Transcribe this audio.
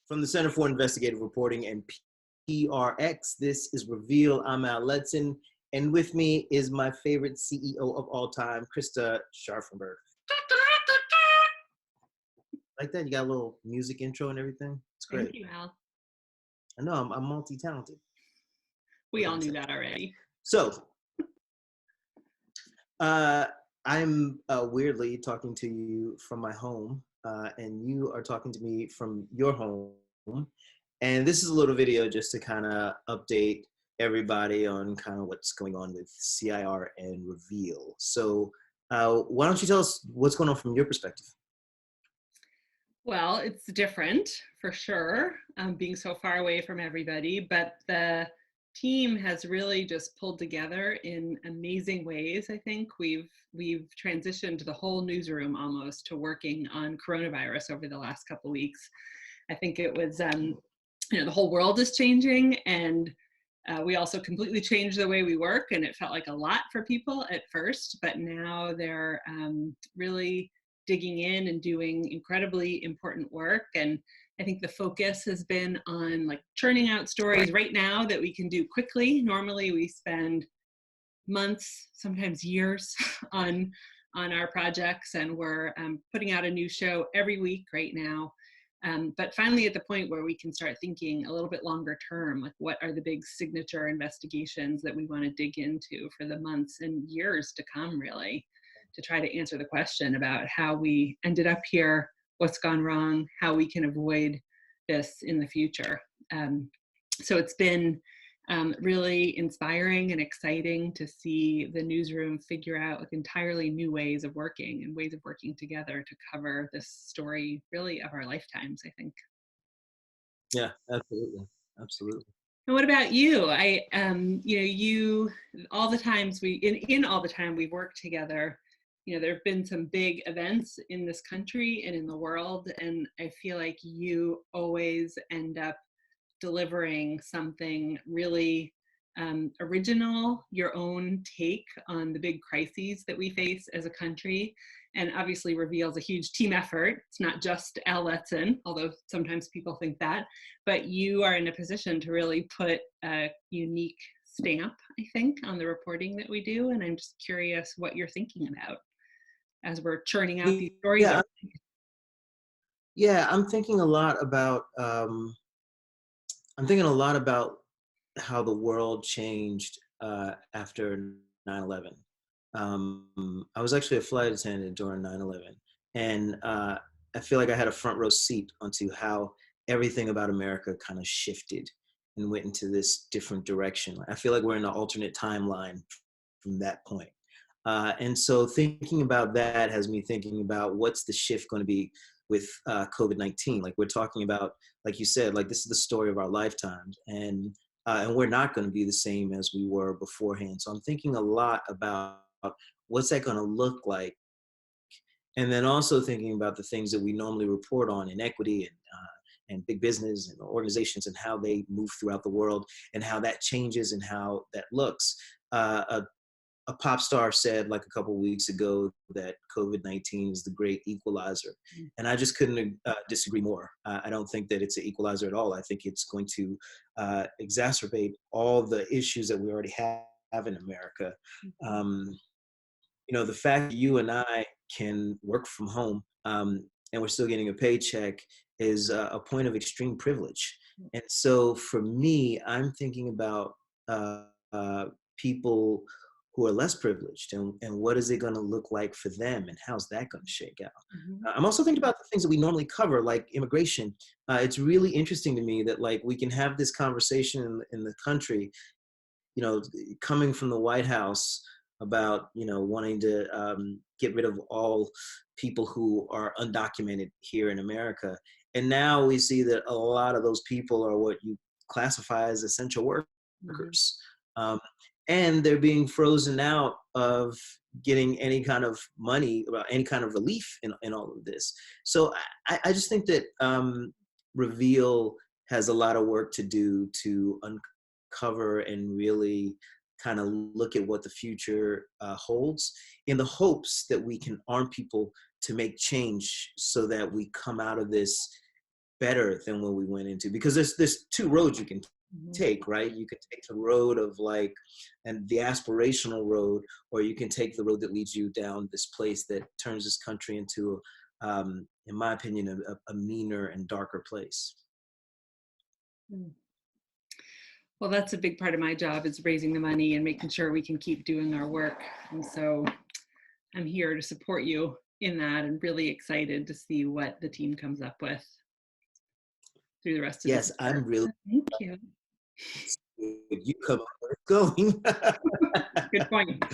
From the Center for Investigative Reporting and PRX, this is Reveal. I'm Al Letson, and with me is my favorite CEO of all time, Christa Scharfenberg. Like that? You got a little music intro and everything? It's great. Thank you, Al. I know, I'm multi-talented. We all knew that already. So, I'm weirdly talking to you from my home, and you are talking to me from your home. And this is a little video just to kind of update everybody on kind of what's going on with CIR and Reveal. So why don't you tell us what's going on from your perspective? Well, it's different for sure, being so far away from everybody, but the team has really just pulled together in amazing ways. I think we've transitioned the whole newsroom almost to working on coronavirus over the last couple of weeks. I think it was, the whole world is changing, and we also completely changed the way we work, and it felt like a lot for people at first, but now they're really digging in and doing incredibly important work. And I think the focus has been on like churning out stories right now that we can do quickly. Normally we spend months, sometimes years on our projects, and we're putting out a new show every week right now. But finally at the point where we can start thinking a little bit longer term, like what are the big signature investigations that we want to dig into for the months and years to come, really, to try to answer the question about how we ended up here, what's gone wrong, how we can avoid this in the future. So it's been really inspiring and exciting to see the newsroom figure out like entirely new ways of working and ways of working together to cover this story really of our lifetimes, I think. Yeah, absolutely. Absolutely. And what about you? You all the times in all the time we've worked together, there have been some big events in this country and in the world, and I feel like you always end up delivering something really original, your own take on the big crises that we face as a country. And obviously Reveal's a huge team effort. It's not just Al Letson, although sometimes people think that, but you are in a position to really put a unique stamp, I think, on the reporting that we do. And I'm just curious what you're thinking about as we're churning out these stories. I'm thinking a lot about how the world changed after 9/11. I was actually a flight attendant during 9/11, and I feel like I had a front row seat onto how everything about America kind of shifted and went into this different direction. I feel like we're in an alternate timeline from that point. And so thinking about that has me thinking about what's the shift going to be with COVID-19. Like we're talking about, like you said, like this is the story of our lifetimes, and we're not going to be the same as we were beforehand. So I'm thinking a lot about what's that going to look like, and then also thinking about the things that we normally report on, inequity and big business and organizations and how they move throughout the world and how that changes and how that looks. A pop star said like a couple of weeks ago that COVID-19 is the great equalizer. And I just couldn't disagree more. I don't think that it's an equalizer at all. I think it's going to exacerbate all the issues that we already have in America. The fact that you and I can work from home and we're still getting a paycheck is a point of extreme privilege. And so for me, I'm thinking about people who are less privileged and what is it going to look like for them and how's that going to shake out. I'm also thinking about the things that we normally cover, like immigration. It's really interesting to me that like we can have this conversation in the country, coming from the White House about, wanting to get rid of all people who are undocumented here in America. And now we see that a lot of those people are what you classify as essential workers. And they're being frozen out of getting any kind of money, any kind of relief in all of this. So I just think that Reveal has a lot of work to do to uncover and really kind of look at what the future holds, in the hopes that we can arm people to make change so that we come out of this better than what we went into, because there's two roads you can Mhm. take, right? You can take the road of like, and the aspirational road, or you can take the road that leads you down this place that turns this country into, in my opinion, a meaner and darker place. Mm. Well, that's a big part of my job is raising the money and making sure we can keep doing our work. And so I'm here to support you in that and really excited to see what the team comes up with through the rest of the Yes, year. I'm really Thank you. you come up where it's going. Good point.